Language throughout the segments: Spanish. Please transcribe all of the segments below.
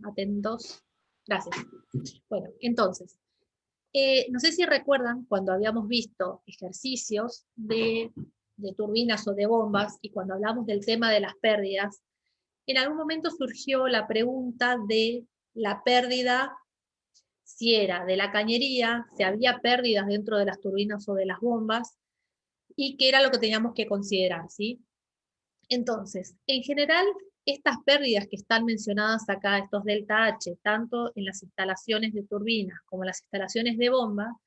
atentos. Gracias. Bueno, entonces, no sé si recuerdan cuando habíamos visto ejercicios de turbinas o de bombas, y cuando hablamos del tema de las pérdidas, en algún momento surgió la pregunta de la pérdida, si era de la cañería, si había pérdidas dentro de las turbinas o de las bombas, y qué era lo que teníamos que considerar, ¿sí? Entonces, en general, estas pérdidas que están mencionadas acá, estos delta H, tanto en las instalaciones de turbinas como en las instalaciones de bomba,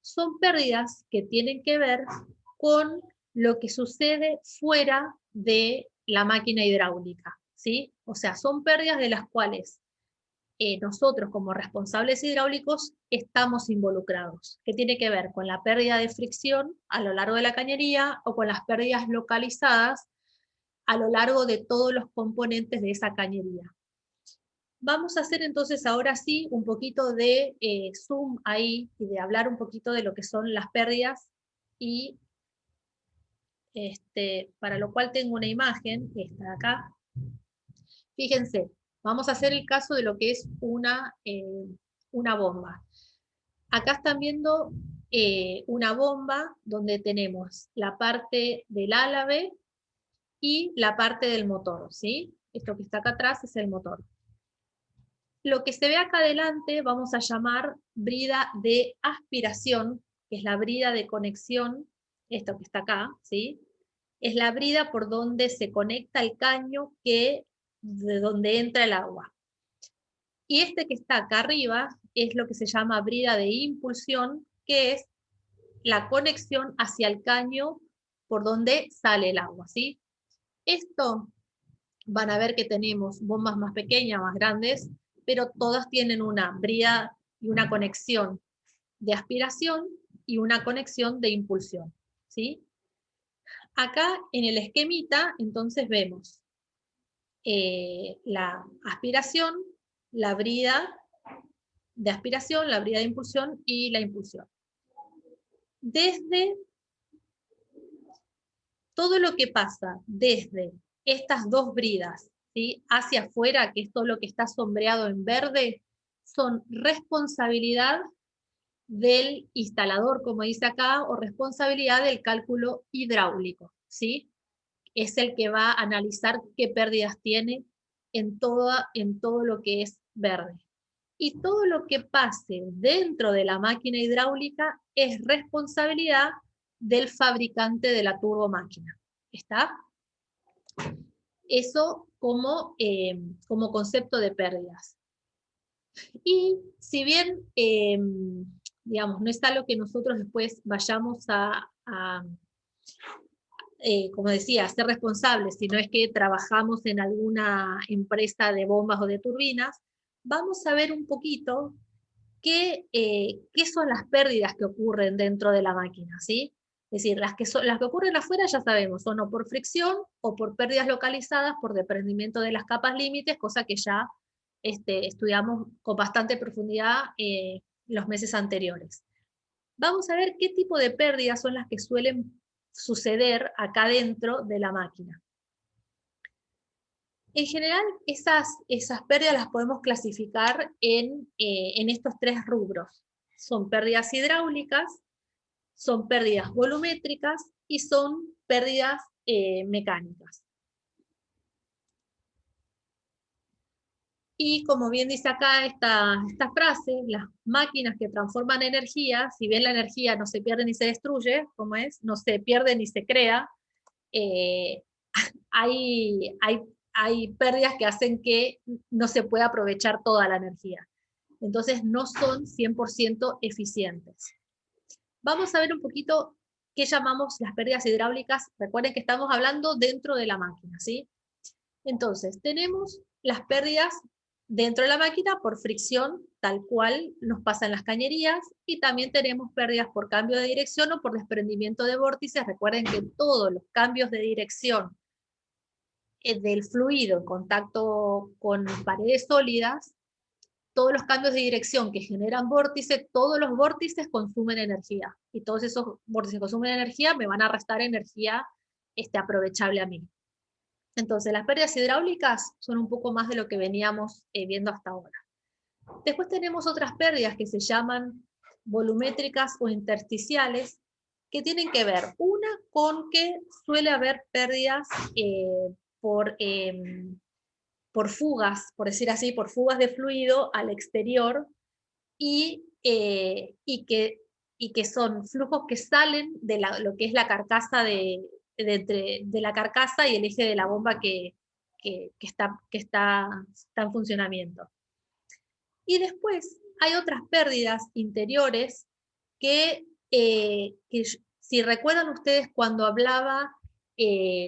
son pérdidas que tienen que ver con lo que sucede fuera de la máquina hidráulica, ¿sí? O sea, son pérdidas de las cuales nosotros como responsables hidráulicos estamos involucrados, que tiene que ver con la pérdida de fricción a lo largo de la cañería o con las pérdidas localizadas a lo largo de todos los componentes de esa cañería. Vamos a hacer entonces ahora sí un poquito de zoom ahí y de hablar un poquito de lo que son las pérdidas, y para lo cual tengo una imagen, que está acá. Fíjense, vamos a hacer el caso de lo que es una bomba. Acá están viendo una bomba donde tenemos la parte del álave y la parte del motor, ¿sí? Esto que está acá atrás es el motor. Lo que se ve acá adelante vamos a llamar brida de aspiración, que es la brida de conexión, esto que está acá, ¿sí? Es la brida por donde se conecta el caño de donde entra el agua. Y este que está acá arriba es lo que se llama brida de impulsión, que es la conexión hacia el caño por donde sale el agua, ¿sí? Esto van a ver que tenemos bombas más pequeñas, más grandes, pero todas tienen una brida y una conexión de aspiración y una conexión de impulsión, ¿sí? Acá en el esquemita entonces vemos la aspiración, la brida de aspiración, la brida de impulsión y la impulsión. Desde todo lo que pasa desde estas dos bridas, ¿sí?, hacia afuera, que es todo lo que está sombreado en verde, son responsabilidad del instalador, como dice acá, o responsabilidad del cálculo hidráulico, ¿sí? Es el que va a analizar qué pérdidas tiene en todo lo que es verde. Y todo lo que pase dentro de la máquina hidráulica es responsabilidad del fabricante de la turbomáquina. ¿Está? Eso como concepto de pérdidas. Y si bien, digamos, no es algo que nosotros después vayamos como decía, ser responsables, si no es que trabajamos en alguna empresa de bombas o de turbinas, vamos a ver un poquito qué son las pérdidas que ocurren dentro de la máquina, ¿sí? Es decir, las que ocurren afuera ya sabemos, son o por fricción o por pérdidas localizadas por desprendimiento de las capas límites, cosa que ya estudiamos con bastante profundidad los meses anteriores. Vamos a ver qué tipo de pérdidas son las que suelen suceder acá dentro de la máquina. En general, esas pérdidas las podemos clasificar en estos tres rubros. Son pérdidas hidráulicas, son pérdidas volumétricas y son pérdidas mecánicas. Y como bien dice acá esta frase, las máquinas que transforman energía, si bien la energía no se pierde ni se destruye, como es, no se pierde ni se crea, hay pérdidas que hacen que no se pueda aprovechar toda la energía. Entonces no son 100% eficientes. Vamos a ver un poquito qué llamamos las pérdidas hidráulicas. Recuerden que estamos hablando dentro de la máquina, ¿sí? Entonces, tenemos las pérdidas dentro de la máquina por fricción, tal cual nos pasa en las cañerías, y también tenemos pérdidas por cambio de dirección o por desprendimiento de vórtices. Recuerden que todos los cambios de dirección del fluido en contacto con paredes sólidas, todos los cambios de dirección que generan vórtices, todos los vórtices consumen energía, y todos esos vórtices que consumen energía me van a restar energía aprovechable a mí. Entonces, las pérdidas hidráulicas son un poco más de lo que veníamos viendo hasta ahora. Después tenemos otras pérdidas que se llaman volumétricas o intersticiales, que tienen que ver, una, con que suele haber pérdidas por, por fugas, por decir así, por fugas de fluido al exterior, y que son flujos que salen de lo que es la carcasa de la carcasa y el eje de la bomba que está en funcionamiento. Y después hay otras pérdidas interiores que si recuerdan ustedes cuando hablaba,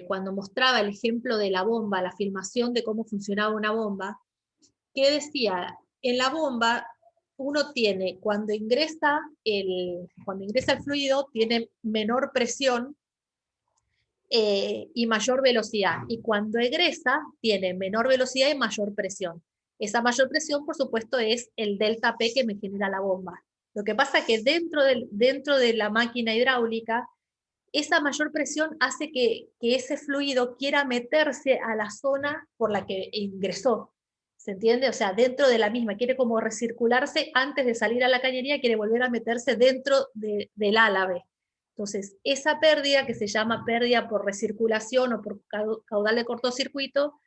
cuando mostraba el ejemplo de la bomba, la filmación de cómo funcionaba una bomba, que decía, en la bomba uno tiene, cuando ingresa el fluido, tiene menor presión y mayor velocidad. Y cuando egresa, tiene menor velocidad y mayor presión. Esa mayor presión, por supuesto, es el delta P que me genera la bomba. Lo que pasa es que dentro de la máquina hidráulica, esa mayor presión hace que ese fluido quiera meterse a la zona por la que ingresó. ¿Se entiende? O sea, dentro de la misma, quiere como recircularse antes de salir a la cañería, quiere volver a meterse dentro del álave. Entonces, esa pérdida, que se llama pérdida por recirculación o por caudal de cortocircuito,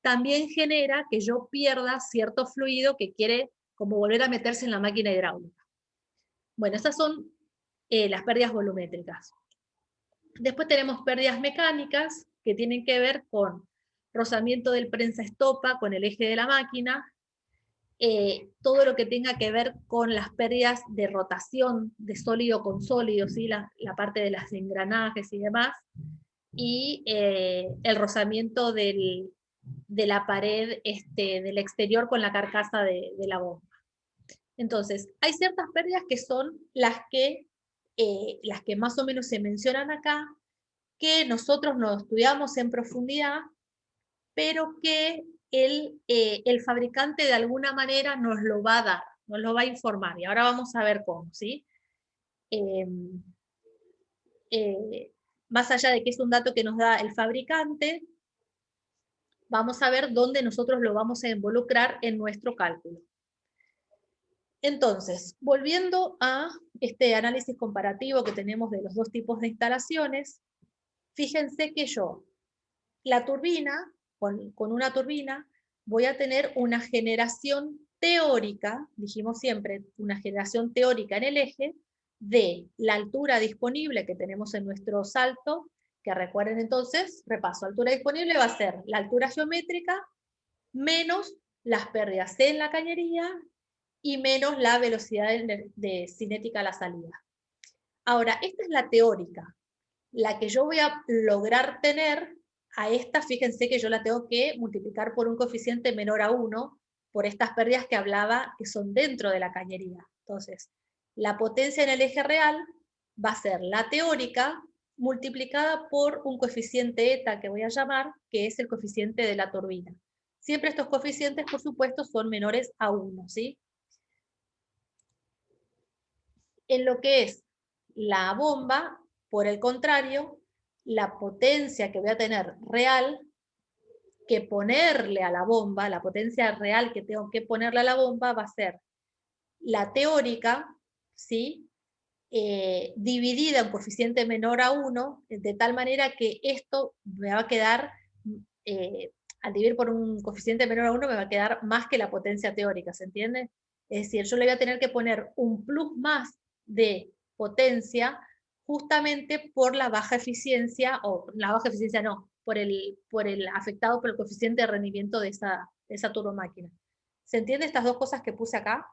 también genera que yo pierda cierto fluido que quiere como volver a meterse en la máquina hidráulica. Bueno, esas son las pérdidas volumétricas. Después tenemos pérdidas mecánicas, que tienen que ver con rozamiento del prensa-estopa con el eje de la máquina, todo lo que tenga que ver con las pérdidas de rotación de sólido con sólido, ¿sí? la parte de los engranajes y demás, y el rozamiento de la pared del exterior con la carcasa de la bomba. Entonces, hay ciertas pérdidas que son las que más o menos se mencionan acá, que nosotros no estudiamos en profundidad, pero que el fabricante de alguna manera nos lo va a dar, nos lo va a informar, y ahora vamos a ver cómo, ¿sí? Más allá de que es un dato que nos da el fabricante, vamos a ver dónde nosotros lo vamos a involucrar en nuestro cálculo. Entonces, volviendo a este análisis comparativo que tenemos de los dos tipos de instalaciones, fíjense que yo, la turbina, con una turbina, voy a tener una generación teórica, dijimos siempre, una generación teórica en el eje, de la altura disponible que tenemos en nuestro salto, que recuerden entonces, repaso, altura disponible va a ser la altura geométrica menos las pérdidas en la cañería y menos la velocidad de cinética a la salida. Ahora, esta es la teórica. La que yo voy a lograr tener, a esta, fíjense que yo la tengo que multiplicar por un coeficiente menor a 1, por estas pérdidas que hablaba, que son dentro de la cañería. Entonces, la potencia en el eje real va a ser la teórica multiplicada por un coeficiente eta que voy a llamar, que es el coeficiente de la turbina. Siempre estos coeficientes, por supuesto, son menores a 1, ¿sí? En lo que es la bomba, por el contrario, la potencia que voy a tener real, que ponerle a la bomba, la potencia real que tengo que ponerle a la bomba va a ser la teórica, ¿sí? Dividida en coeficiente menor a 1, de tal manera que esto me va a quedar, al dividir por un coeficiente menor a 1, me va a quedar más que la potencia teórica, ¿se entiende? Es decir, yo le voy a tener que poner un plus más de potencia justamente por la baja eficiencia, o la baja eficiencia no, por el afectado por el coeficiente de rendimiento de esa turbomáquina. ¿Se entiende estas dos cosas que puse acá?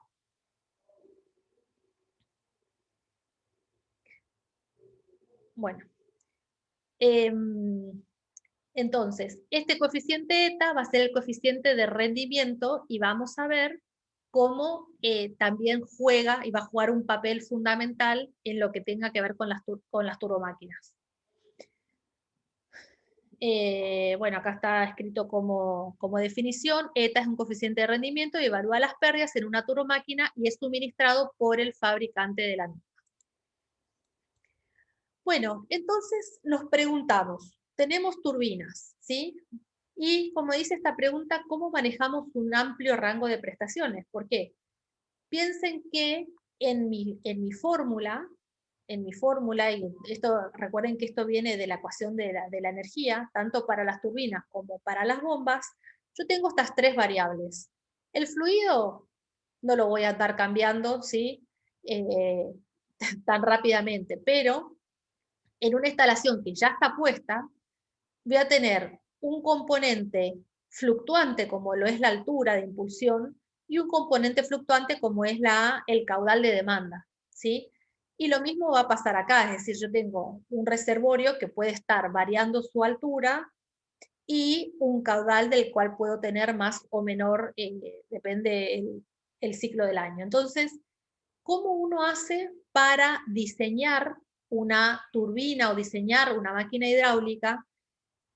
Bueno. Entonces, este coeficiente eta va a ser el coeficiente de rendimiento y vamos a ver cómo también juega y va a jugar un papel fundamental en lo que tenga que ver con las turbomáquinas. Bueno, acá está escrito como definición: eta es un coeficiente de rendimiento y evalúa las pérdidas en una turbomáquina y es suministrado por el fabricante de la misma. Bueno, entonces nos preguntamos, tenemos turbinas, ¿sí? Y como dice esta pregunta, ¿cómo manejamos un amplio rango de prestaciones? ¿Por qué? Piensen que en mi fórmula, y esto, recuerden que esto viene de la ecuación de la energía, tanto para las turbinas como para las bombas, yo tengo estas tres variables. El fluido no lo voy a estar cambiando, ¿sí? Eh, tan rápidamente, pero en una instalación que ya está puesta, voy a tener un componente fluctuante como lo es la altura de impulsión y un componente fluctuante como es el caudal de demanda, ¿sí? Y lo mismo va a pasar acá, es decir, yo tengo un reservorio que puede estar variando su altura y un caudal del cual puedo tener más o menor, depende el ciclo del año. Entonces, ¿cómo uno hace para diseñar una turbina o diseñar una máquina hidráulica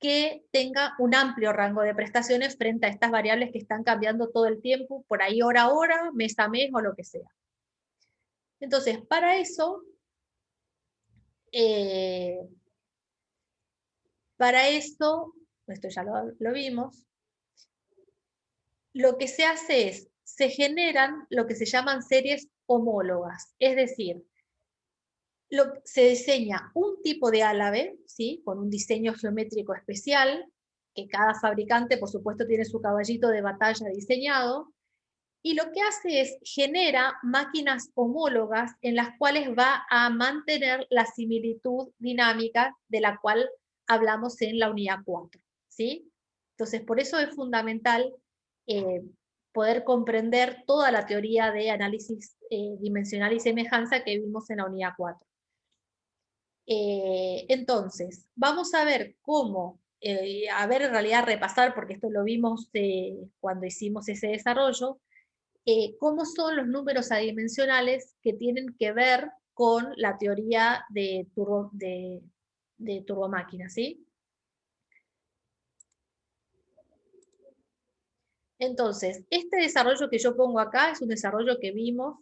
que tenga un amplio rango de prestaciones frente a estas variables que están cambiando todo el tiempo, por ahí hora a hora, mes a mes o lo que sea? Entonces, eh, para eso, esto ya lo vimos, lo que se hace es, se generan lo que se llaman series homólogas, es decir, se diseña un tipo de álave, ¿sí? Con un diseño geométrico especial, que cada fabricante, por supuesto, tiene su caballito de batalla diseñado, y lo que hace es genera máquinas homólogas en las cuales va a mantener la similitud dinámica de la cual hablamos en la unidad 4, ¿sí? Entonces, por eso es fundamental eh, poder comprender toda la teoría de análisis dimensional y semejanza que vimos en la unidad 4. Entonces, vamos a ver cómo, a ver en realidad repasar, porque esto lo vimos cuando hicimos ese desarrollo, cómo son los números adimensionales que tienen que ver con la teoría de turbomáquinas, ¿sí? Entonces, este desarrollo que yo pongo acá es un desarrollo que vimos,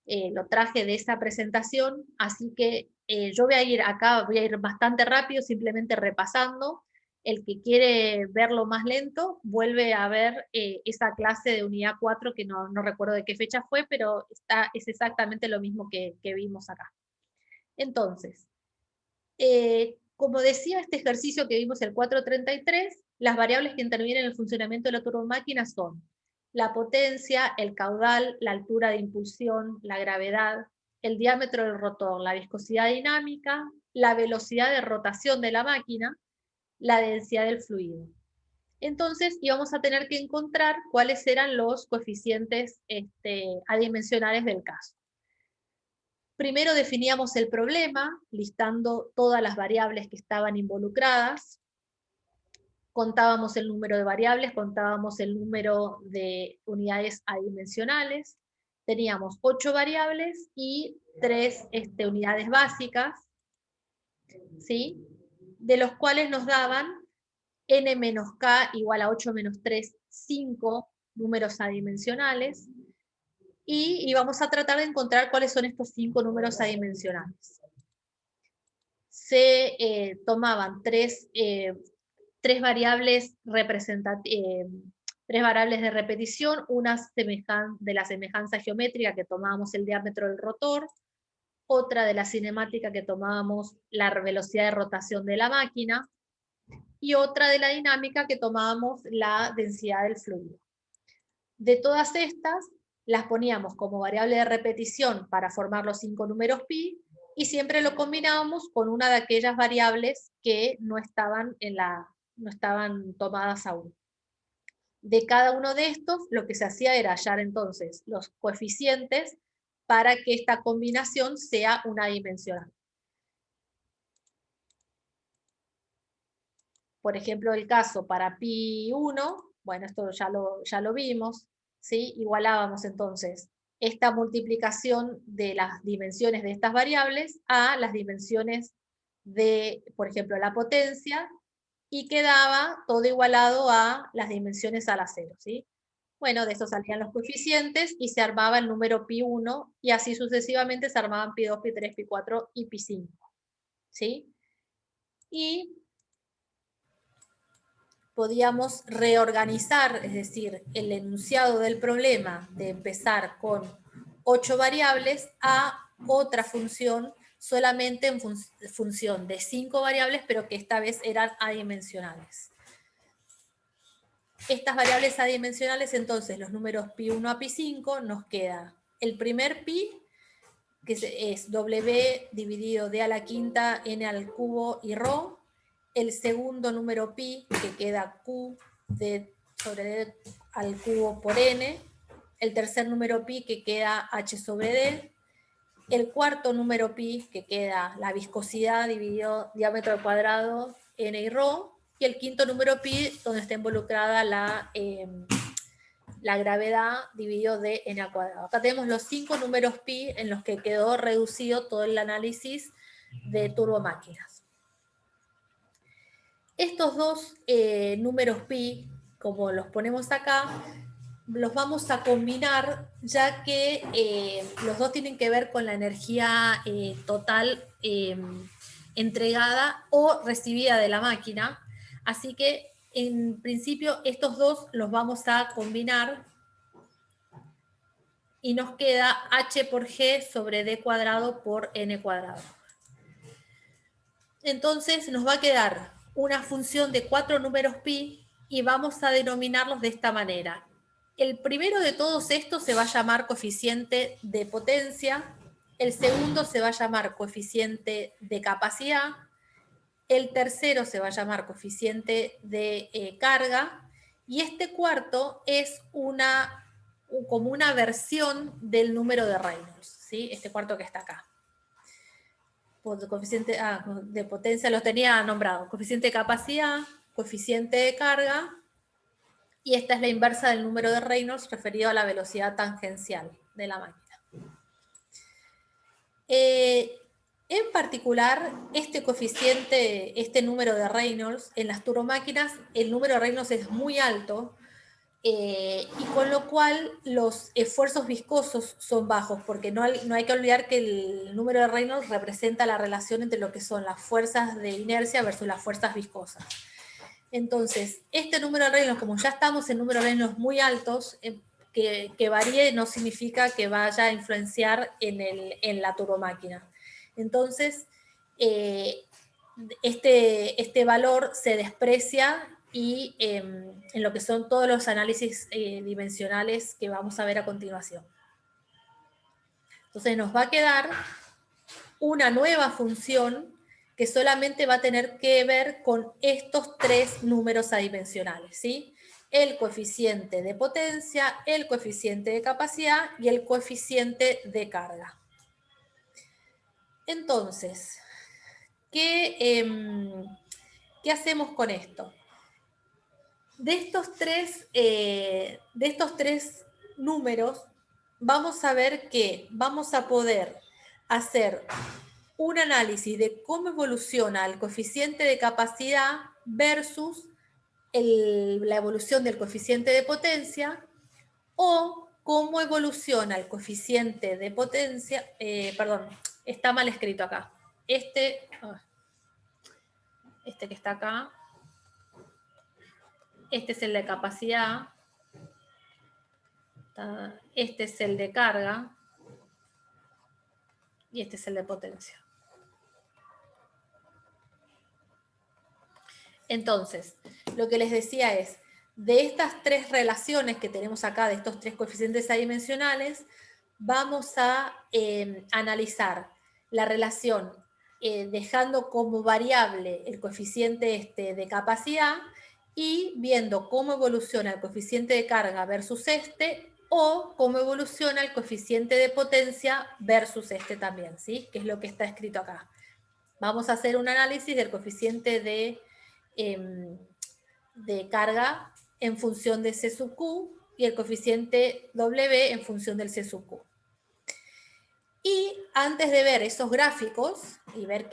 lo traje de esa presentación, así que yo voy a ir acá, voy a ir bastante rápido, simplemente repasando. El que quiere verlo más lento, vuelve a ver esa clase de unidad 4 que no recuerdo de qué fecha fue, pero es exactamente lo mismo que vimos acá. Entonces, como decía este ejercicio que vimos el 433, las variables que intervienen en el funcionamiento de la turbomáquina son la potencia, el caudal, la altura de impulsión, la gravedad, el diámetro del rotor, la viscosidad dinámica, la velocidad de rotación de la máquina, la densidad del fluido. Entonces íbamos a tener que encontrar cuáles eran los coeficientes adimensionales del caso. Primero definíamos el problema, listando todas las variables que estaban involucradas. Contábamos el número de variables, contábamos el número de unidades adimensionales. Teníamos 8 variables y 3 unidades básicas, ¿sí? De los cuales nos daban n menos k igual a 8 menos 3, 5 números adimensionales. Y íbamos a tratar de encontrar cuáles son estos 5 números adimensionales. Se tomaban tres variables tres variables de repetición, una de la semejanza geométrica que tomábamos el diámetro del rotor, otra de la cinemática que tomábamos la velocidad de rotación de la máquina, y otra de la dinámica que tomábamos la densidad del fluido. De todas estas, las poníamos como variable de repetición para formar los 5 números pi, y siempre lo combinábamos con una de aquellas variables que no estaban tomadas aún. De cada uno de estos, lo que se hacía era hallar entonces los coeficientes para que esta combinación sea una dimensional. Por ejemplo, el caso para pi1, bueno, esto ya lo vimos, ¿sí? Igualábamos entonces esta multiplicación de las dimensiones de estas variables a las dimensiones de, por ejemplo, la potencia, y quedaba todo igualado a las dimensiones a la cero, ¿sí? Bueno, de eso salían los coeficientes y se armaba el número pi1, y así sucesivamente se armaban pi2, pi3, pi4 y pi5, ¿sí? Y podíamos reorganizar, es decir, el enunciado del problema de empezar con 8 variables a otra función solamente en función de 5 variables, pero que esta vez eran adimensionales. Estas variables adimensionales, entonces, los números pi1 a pi5, nos queda el primer pi, que es w dividido d a la quinta, n al cubo y ρ, el segundo número pi, que queda q d sobre d al cubo por n, el tercer número pi, que queda h sobre d, el cuarto número pi, que queda la viscosidad dividido diámetro al cuadrado, n y ρ, y el quinto número pi, donde está involucrada la gravedad dividido de n al cuadrado. Acá tenemos los 5 números pi en los que quedó reducido todo el análisis de turbomáquinas. Estos dos números pi, como los ponemos acá, los vamos a combinar, ya que los dos tienen que ver con la energía total entregada o recibida de la máquina. Así que, en principio, estos dos los vamos a combinar y nos queda h por g sobre d cuadrado por n cuadrado. Entonces nos va a quedar una función de 4 números pi y vamos a denominarlos de esta manera. El primero de todos estos se va a llamar coeficiente de potencia, el segundo se va a llamar coeficiente de capacidad, el tercero se va a llamar coeficiente de carga, y este cuarto es como una versión del número de Reynolds, ¿sí? Este cuarto que está acá. Coeficiente de potencia los tenía nombrado, coeficiente de capacidad, coeficiente de carga, y esta es la inversa del número de Reynolds referido a la velocidad tangencial de la máquina. En particular, este coeficiente, este número de Reynolds, en las turbomáquinas, el número de Reynolds es muy alto, y con lo cual los esfuerzos viscosos son bajos, porque no hay que olvidar que el número de Reynolds representa la relación entre lo que son las fuerzas de inercia versus las fuerzas viscosas. Entonces, este número de Reynolds, como ya estamos en números de Reynolds muy altos, que varíe no significa que vaya a influenciar en la turbomáquina. Entonces, este valor se desprecia y en lo que son todos los análisis dimensionales que vamos a ver a continuación. Entonces nos va a quedar una nueva función que solamente va a tener que ver con estos tres números adimensionales, ¿sí? El coeficiente de potencia, el coeficiente de capacidad y el coeficiente de carga. Entonces, ¿qué hacemos con esto? De estos tres números, vamos a ver que vamos a poder hacer un análisis de cómo evoluciona el coeficiente de capacidad versus la evolución del coeficiente de potencia, o cómo evoluciona el coeficiente de potencia, perdón, está mal escrito acá. Este que está acá, este es el de capacidad, este es el de carga, y este es el de potencia. Entonces, lo que les decía es, de estas tres relaciones que tenemos acá, de estos tres coeficientes adimensionales, vamos a analizar la relación dejando como variable el coeficiente de capacidad y viendo cómo evoluciona el coeficiente de carga versus o cómo evoluciona el coeficiente de potencia versus también, ¿sí? Que es lo que está escrito acá. Vamos a hacer un análisis del coeficiente de carga en función de C sub Q y el coeficiente W en función del C sub Q. Y antes de ver esos gráficos y ver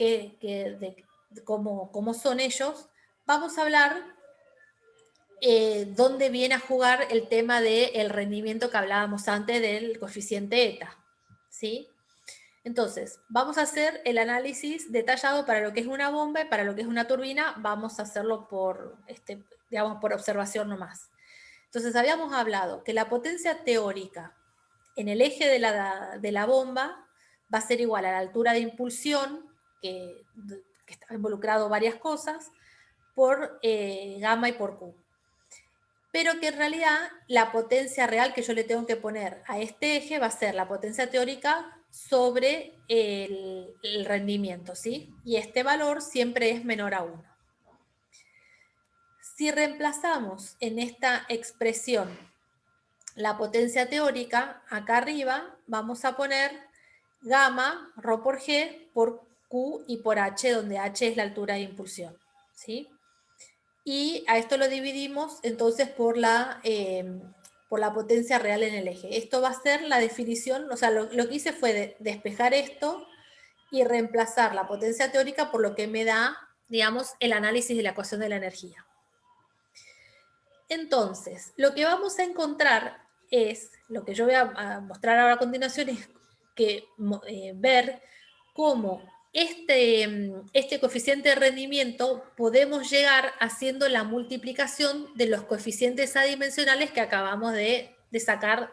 cómo son ellos, vamos a hablar dónde viene a jugar el tema del rendimiento que hablábamos antes del coeficiente eta, ¿sí? Entonces, vamos a hacer el análisis detallado para lo que es una bomba y para lo que es una turbina. Vamos a hacerlo digamos, por observación nomás. Entonces habíamos hablado que la potencia teórica en el eje de la bomba va a ser igual a la altura de impulsión, que está involucrado varias cosas, por gamma y por Q. Pero que en realidad la potencia real que yo le tengo que poner a este eje va a ser la potencia teórica sobre el rendimiento, ¿sí? Y este valor siempre es menor a 1. Si reemplazamos en esta expresión la potencia teórica, acá arriba vamos a poner gamma, ρ por G, por Q y por H, donde H es la altura de impulsión, ¿sí? Y a esto lo dividimos entonces por la potencia real en el eje. Esto va a ser la definición, o sea, lo que hice fue despejar esto y reemplazar la potencia teórica por lo que me da, digamos, el análisis de la ecuación de la energía. Entonces, lo que vamos a encontrar es, lo que yo voy a mostrar ahora a continuación, es que ver cómo este coeficiente de rendimiento podemos llegar haciendo la multiplicación de los coeficientes adimensionales que acabamos de sacar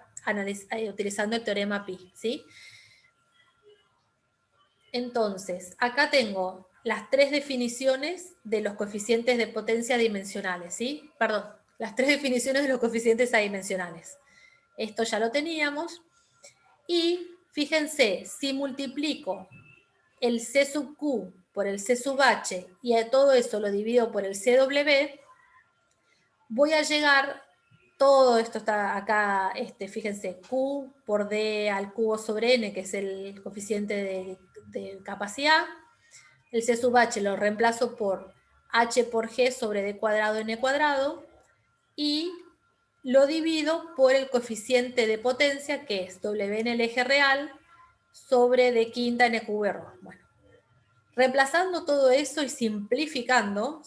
utilizando el teorema Pi, ¿sí? Entonces, acá tengo las 3 definiciones de los coeficientes de potencia dimensionales, ¿sí? Perdón, las 3 definiciones de los coeficientes adimensionales. Esto ya lo teníamos. Y fíjense, si multiplico el C sub Q por el C sub H y a todo eso lo divido por el CW, voy a llegar, todo esto está acá, fíjense, Q por D al cubo sobre N, que es el coeficiente de capacidad. El C sub H lo reemplazo por H por G sobre D cuadrado N cuadrado y lo divido por el coeficiente de potencia, que es W en el eje real, sobre D quinta N cubo. Bueno, reemplazando todo eso y simplificando,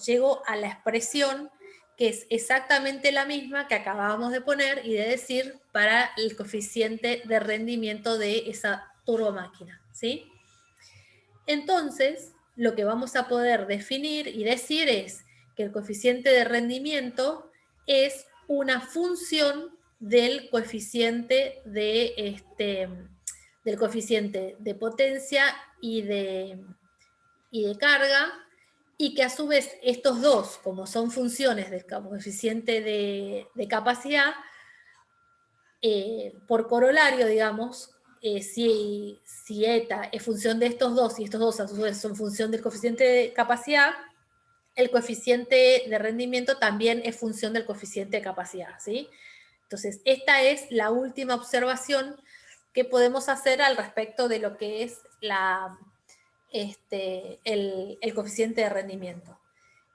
llego a la expresión que es exactamente la misma que acabábamos de poner y de decir para el coeficiente de rendimiento de esa turbomáquina, ¿sí? Entonces, lo que vamos a poder definir y decir es que el coeficiente de rendimiento es una función del coeficiente del coeficiente de potencia y de carga, y que a su vez estos dos, como son funciones del coeficiente de capacidad, por corolario, digamos, si eta es función de estos dos y estos dos a su vez son función del coeficiente de capacidad, el coeficiente de rendimiento también es función del coeficiente de capacidad, ¿sí? Entonces, esta es la última observación que podemos hacer al respecto de lo que es el coeficiente de rendimiento.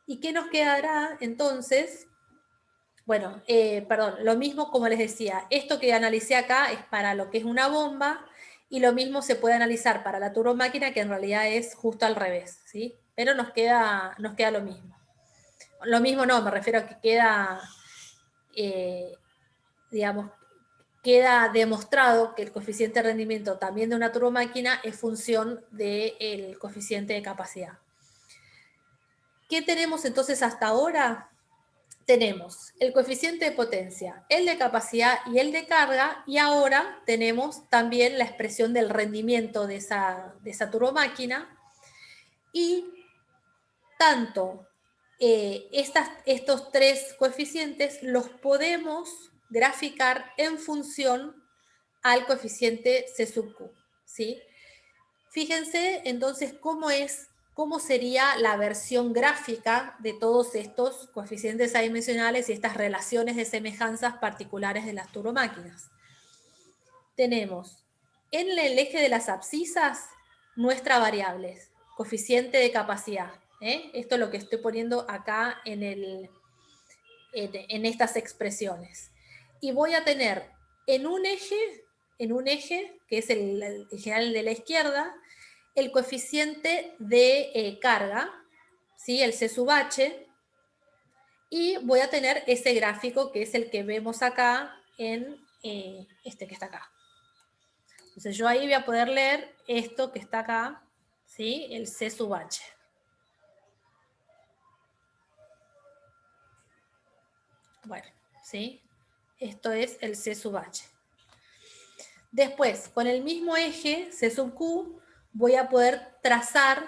¿Y qué nos quedará entonces? Bueno, perdón, lo mismo como les decía, esto que analicé acá es para lo que es una bomba y lo mismo se puede analizar para la turbomáquina, que en realidad es justo al revés, ¿sí? Pero nos queda lo mismo. Lo mismo no, me refiero a que queda, digamos, queda demostrado que el coeficiente de rendimiento también de una turbomáquina es función del coeficiente de capacidad. ¿Qué tenemos entonces hasta ahora? Tenemos el coeficiente de potencia, el de capacidad y el de carga, y ahora tenemos también la expresión del rendimiento de esa turbomáquina, y tanto estos 3 coeficientes los podemos graficar en función al coeficiente C sub Q, ¿sí? Fíjense entonces cómo sería la versión gráfica de todos estos coeficientes adimensionales y estas relaciones de semejanzas particulares de las turbomáquinas. Tenemos en el eje de las abscisas nuestras variables, coeficiente de capacidad. Esto es lo que estoy poniendo acá en estas expresiones. Y voy a tener en un eje, que es el general de la izquierda, el coeficiente de carga, ¿sí? El C sub H, y voy a tener ese gráfico que es el que vemos acá en este que está acá. Entonces yo ahí voy a poder leer esto que está acá, ¿sí? El C sub H. Bueno, ¿sí? Esto es el C sub H. Después, con el mismo eje, C sub Q, voy a poder trazar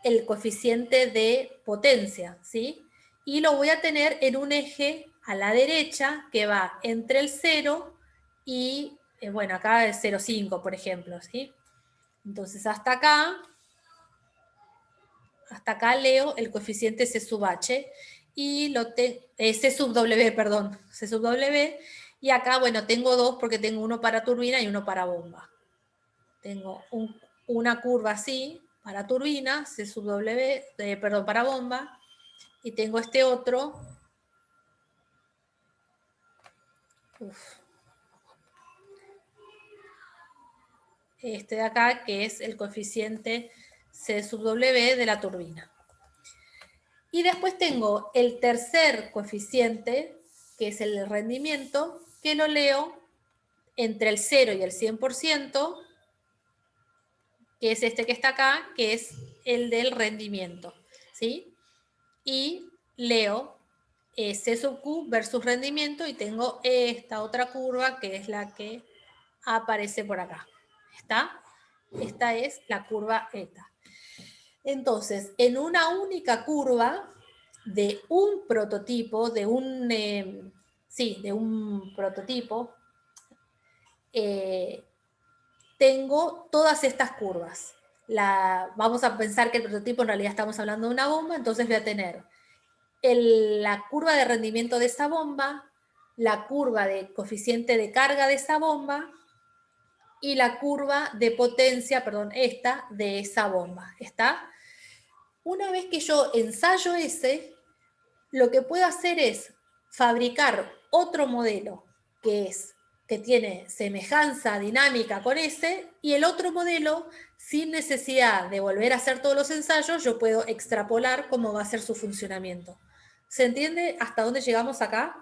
el coeficiente de potencia, ¿sí? Y lo voy a tener en un eje a la derecha que va entre el 0 y, bueno, acá es 0,5, por ejemplo, ¿sí? Entonces, hasta acá leo el coeficiente C sub H y C sub W, perdón, C sub W, y acá, bueno, tengo dos porque tengo uno para turbina y uno para bomba. Tengo una curva así para turbina, C sub W, perdón, para bomba, y tengo este otro. Este de acá, que es el coeficiente C sub W de la turbina. Y después tengo el tercer coeficiente, que es el rendimiento, que lo leo entre el 0 y el 100%, que es este que está acá, que es el del rendimiento, ¿sí? Y leo C sub Q versus rendimiento y tengo esta otra curva que es la que aparece por acá. ¿Está? Esta es la curva eta. Entonces, en una única curva de un prototipo, de un prototipo, tengo todas estas curvas. Vamos a pensar que el prototipo en realidad estamos hablando de una bomba, entonces voy a tener la curva de rendimiento de esa bomba, la curva de coeficiente de carga de esa bomba y la curva de potencia, perdón, esta, de esa bomba. ¿Está? Una vez que yo ensayo ese, lo que puedo hacer es fabricar otro modelo que tiene semejanza dinámica con ese, y el otro modelo, sin necesidad de volver a hacer todos los ensayos, yo puedo extrapolar cómo va a ser su funcionamiento. ¿Se entiende hasta dónde llegamos acá?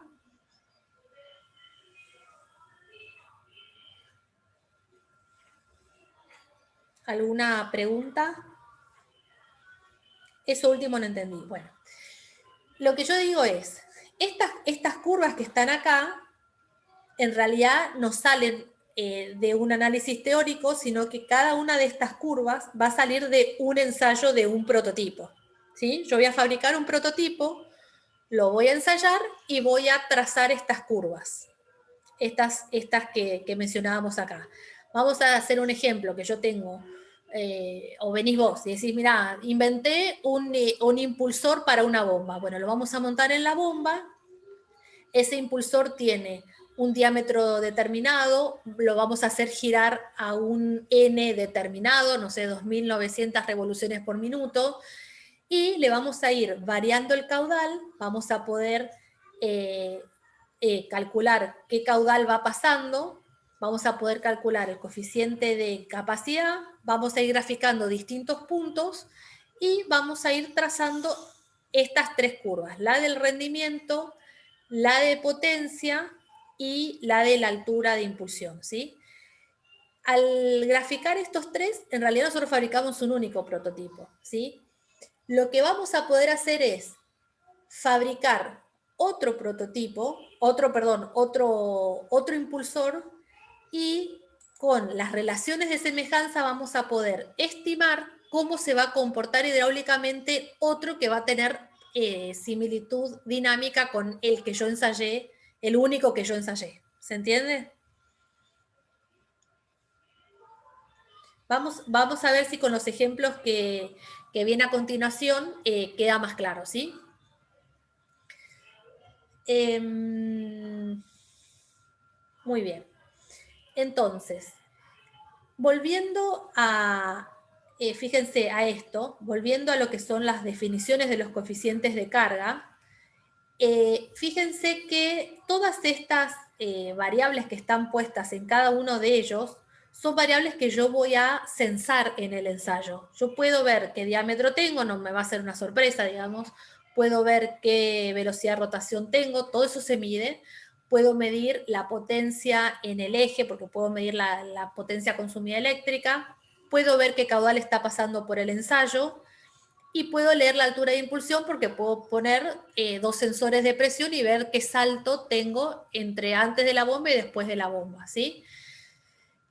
¿Alguna pregunta? Eso último no entendí. Bueno, lo que yo digo es, estas curvas que están acá, en realidad no salen de un análisis teórico, sino que cada una de estas curvas va a salir de un ensayo de un prototipo. ¿Sí? Yo voy a fabricar un prototipo, lo voy a ensayar y voy a trazar estas curvas, estas que mencionábamos acá. Vamos a hacer un ejemplo que yo tengo, o venís vos y decís, mirá, inventé un impulsor para una bomba. Bueno, lo vamos a montar en la bomba. Ese impulsor tiene un diámetro determinado, lo vamos a hacer girar a un n determinado, no sé, 2.900 revoluciones por minuto, y le vamos a ir variando el caudal, vamos a poder calcular qué caudal va pasando, vamos a poder calcular el coeficiente de capacidad, vamos a ir graficando distintos puntos y vamos a ir trazando estas tres curvas, la del rendimiento, la de potencia y la de la altura de impulsión, ¿sí? Al graficar estos tres, en realidad nosotros fabricamos un único prototipo, ¿sí? Lo que vamos a poder hacer es fabricar otro prototipo, otro impulsor, y con las relaciones de semejanza vamos a poder estimar cómo se va a comportar hidráulicamente otro que va a tener similitud dinámica con el que yo ensayé, el único que yo ensayé. ¿Se entiende? Vamos a ver si con los ejemplos que viene a continuación queda más claro, ¿sí? Muy bien. Entonces, volviendo fíjense a esto, volviendo a lo que son las definiciones de los coeficientes de carga, fíjense que todas estas variables que están puestas en cada uno de ellos son variables que yo voy a censar en el ensayo. Yo puedo ver qué diámetro tengo, no me va a ser una sorpresa, digamos, puedo ver qué velocidad de rotación tengo, todo eso se mide. Puedo medir la potencia en el eje, porque puedo medir la potencia consumida eléctrica, puedo ver qué caudal está pasando por el ensayo, y puedo leer la altura de impulsión porque puedo poner 2 sensores de presión y ver qué salto tengo entre antes de la bomba y después de la bomba, ¿sí?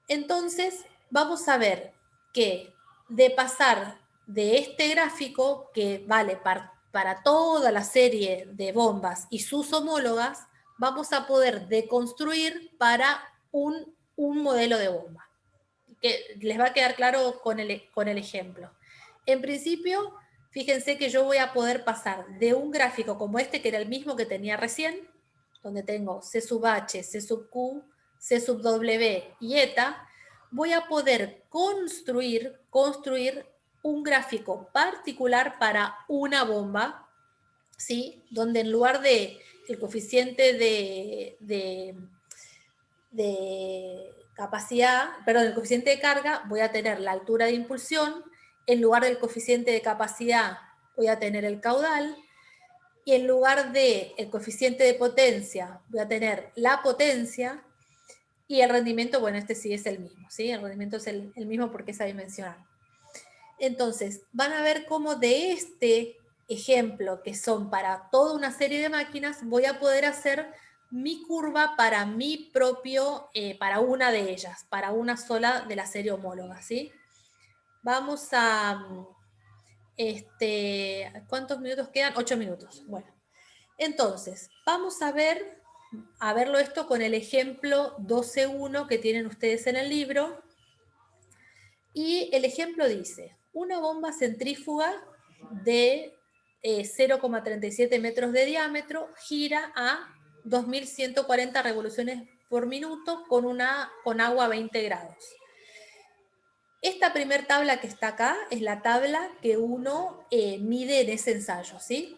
Entonces, vamos a ver que de pasar de este gráfico, que vale para toda la serie de bombas y sus homólogas, vamos a poder deconstruir para un modelo de bomba. Que les va a quedar claro con el ejemplo. En principio, fíjense que yo voy a poder pasar de un gráfico como este, que era el mismo que tenía recién, donde tengo C sub H, C sub Q, C sub W y eta, voy a poder construir un gráfico particular para una bomba, ¿sí? Donde en lugar de el coeficiente de capacidad, perdón, el coeficiente de carga, voy a tener la altura de impulsión, en lugar del coeficiente de capacidad voy a tener el caudal, y en lugar del coeficiente de potencia voy a tener la potencia, y el rendimiento, bueno, este sí es el mismo, ¿sí? El rendimiento es el mismo porque es adimensional. Entonces, van a ver cómo de este ejemplo, que son para toda una serie de máquinas, voy a poder hacer mi curva para mi propio, para una de ellas, para una sola de la serie homóloga, ¿sí? Vamos a, ¿cuántos minutos quedan? 8 minutos. Bueno, entonces, vamos a verlo esto con el ejemplo 12.1 que tienen ustedes en el libro. Y el ejemplo dice, una bomba centrífuga de 0,37 metros de diámetro gira a 2.140 revoluciones por minuto con agua a 20 grados. Esta primer tabla que está acá es la tabla que uno mide en ese ensayo, ¿sí?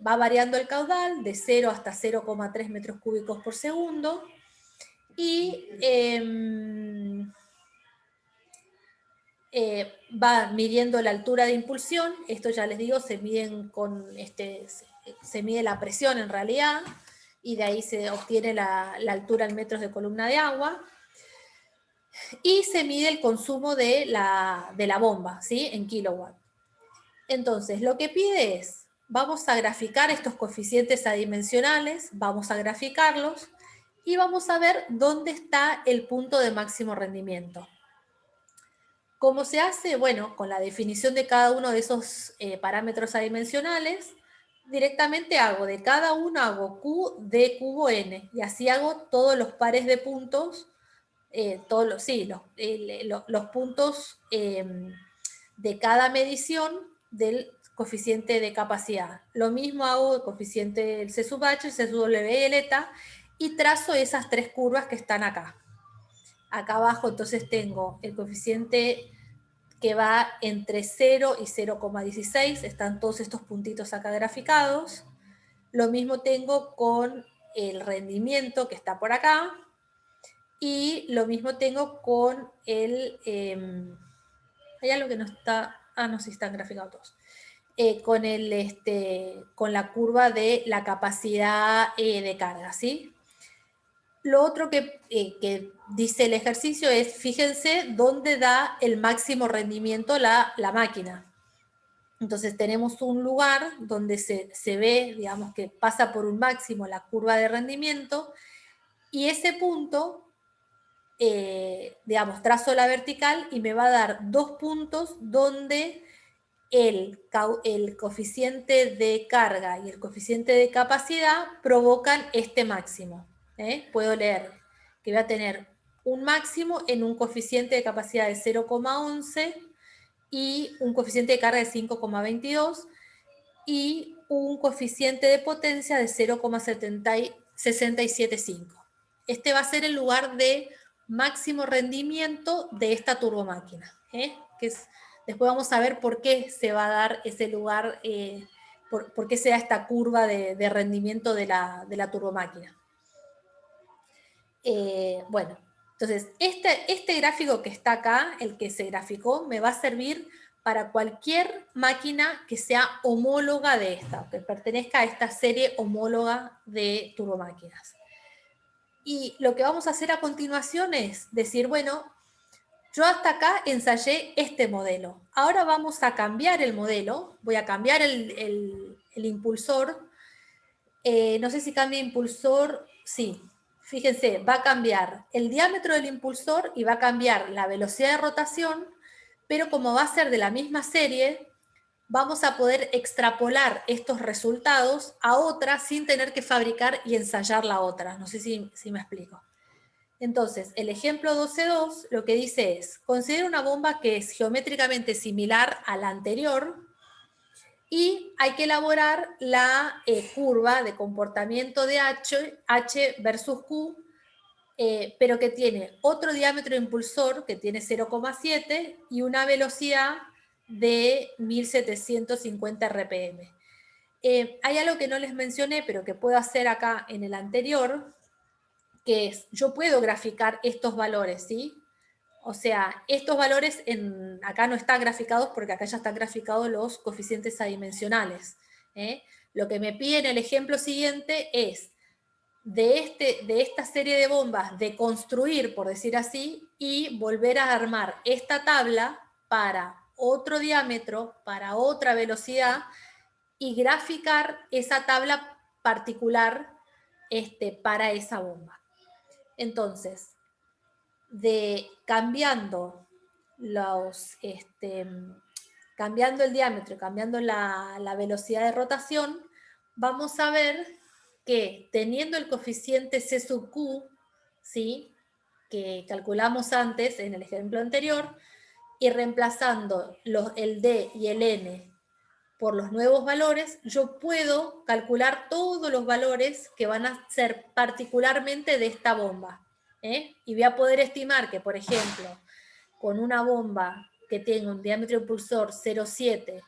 Va variando el caudal de 0 hasta 0,3 metros cúbicos por segundo y va midiendo la altura de impulsión. Esto ya les digo, se mide la presión en realidad, y de ahí se obtiene la altura en metros de columna de agua, y se mide el consumo de la bomba, ¿sí? En kilowatt. Entonces, lo que pide es, vamos a graficar estos coeficientes adimensionales, vamos a graficarlos, y vamos a ver dónde está el punto de máximo rendimiento. ¿Cómo se hace? Bueno, con la definición de cada uno de esos parámetros adimensionales, directamente hago de cada uno, hago Q de cubo N, y así hago todos los pares de puntos, los puntos de cada medición del coeficiente de capacidad. Lo mismo hago el coeficiente del C sub H, el C sub W y el eta, y trazo esas 3 curvas que están acá. Acá abajo entonces tengo el coeficiente que va entre 0 y 0,16, están todos estos puntitos acá graficados. Lo mismo tengo con el rendimiento que está por acá, y lo mismo tengo con el... hay algo que no está... no, sí están graficados todos. Con la curva de la capacidad de carga, ¿sí? Lo otro que dice el ejercicio es, fíjense dónde da el máximo rendimiento la máquina. Entonces tenemos un lugar donde se ve, digamos, que pasa por un máximo la curva de rendimiento, y ese punto, digamos, trazo la vertical y me va a dar 2 puntos donde el coeficiente de carga y el coeficiente de capacidad provocan este máximo. Puedo leer que voy a tener un máximo en un coeficiente de capacidad de 0,11 y un coeficiente de carga de 5,22 y un coeficiente de potencia de 0,675. Este va a ser el lugar de máximo rendimiento de esta turbomáquina, después vamos a ver por qué se va a dar ese lugar, por qué se da esta curva de rendimiento de la turbomáquina. Bueno, entonces este gráfico que está acá, el que se graficó, me va a servir para cualquier máquina que sea homóloga de esta, que pertenezca a esta serie homóloga de turbomáquinas. Y lo que vamos a hacer a continuación es decir, bueno, Yo hasta acá ensayé este modelo. Ahora vamos a cambiar el modelo. Voy a cambiar el impulsor. No sé si cambia impulsor. Sí. Fíjense, va a cambiar el diámetro del impulsor y va a cambiar la velocidad de rotación, pero como va a ser de la misma serie, vamos a poder extrapolar estos resultados a otra sin tener que fabricar y ensayar la otra. No sé si me explico. Entonces, el ejemplo 12.2 lo que dice es, considera una bomba que es geométricamente similar a la anterior y hay que elaborar la curva de comportamiento de H versus Q, pero que tiene otro diámetro de impulsor que tiene 0,7 y una velocidad de 1750 RPM. Hay algo que no les mencioné, pero que puedo hacer acá en el anterior, que es, yo puedo graficar estos valores, ¿sí? O sea, estos valores acá no están graficados porque acá ya están graficados los coeficientes adimensionales. Lo que me pide en el ejemplo siguiente es de esta serie de bombas de construir, por decir así, y volver a armar esta tabla para otro diámetro, para otra velocidad, y graficar esa tabla particular para esa bomba. Entonces, cambiando cambiando el diámetro, cambiando la velocidad de rotación, vamos a ver que teniendo el coeficiente C sub Q, ¿sí?, que calculamos antes en el ejemplo anterior, y reemplazando el D y el N por los nuevos valores, yo puedo calcular todos los valores que van a ser particularmente de esta bomba. Y voy a poder estimar que, por ejemplo, con una bomba que tenga un diámetro de impulsor 0,7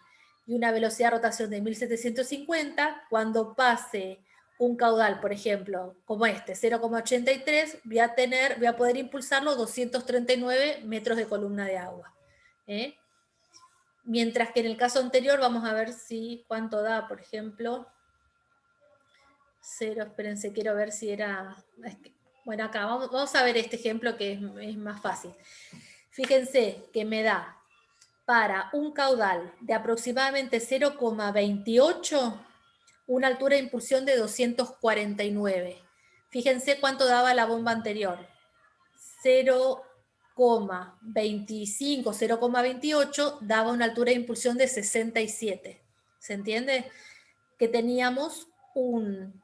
y una velocidad de rotación de 1750, cuando pase un caudal, por ejemplo, como 0,83, voy a poder impulsarlo 239 metros de columna de agua. Mientras que en el caso anterior, vamos a ver cuánto da, por ejemplo, 0, espérense, quiero ver si era... Bueno, acá vamos a ver este ejemplo que es más fácil. Fíjense que me da para un caudal de aproximadamente 0,28 una altura de impulsión de 249. Fíjense cuánto daba la bomba anterior. 0,25, 0,28 daba una altura de impulsión de 67. ¿Se entiende? Que teníamos un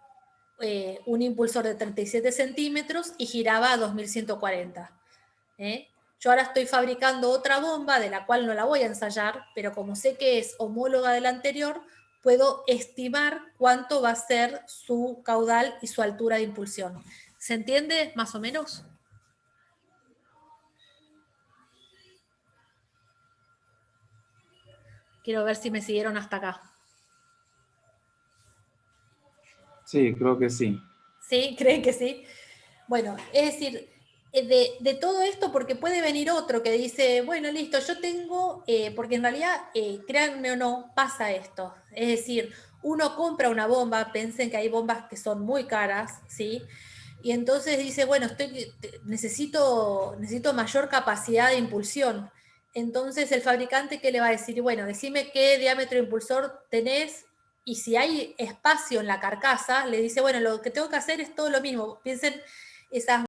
impulsor de 37 centímetros y giraba a 2140. Yo ahora estoy fabricando otra bomba, de la cual no la voy a ensayar, pero como sé que es homóloga de la anterior, puedo estimar cuánto va a ser su caudal y su altura de impulsión. ¿Se entiende más o menos? Quiero ver si me siguieron hasta acá. Sí, creo que sí. ¿Sí? ¿Creen que sí? Bueno, es decir, de todo esto, porque puede venir otro que dice, bueno, listo, yo tengo, porque en realidad, créanme o no, pasa esto. Es decir, uno compra una bomba, piensen que hay bombas que son muy caras, ¿sí? Y entonces dice, bueno, necesito mayor capacidad de impulsión. Entonces el fabricante, ¿qué le va a decir? Bueno, decime qué diámetro de impulsor tenés, y si hay espacio en la carcasa, le dice, bueno, lo que tengo que hacer es todo lo mismo. Piensen esas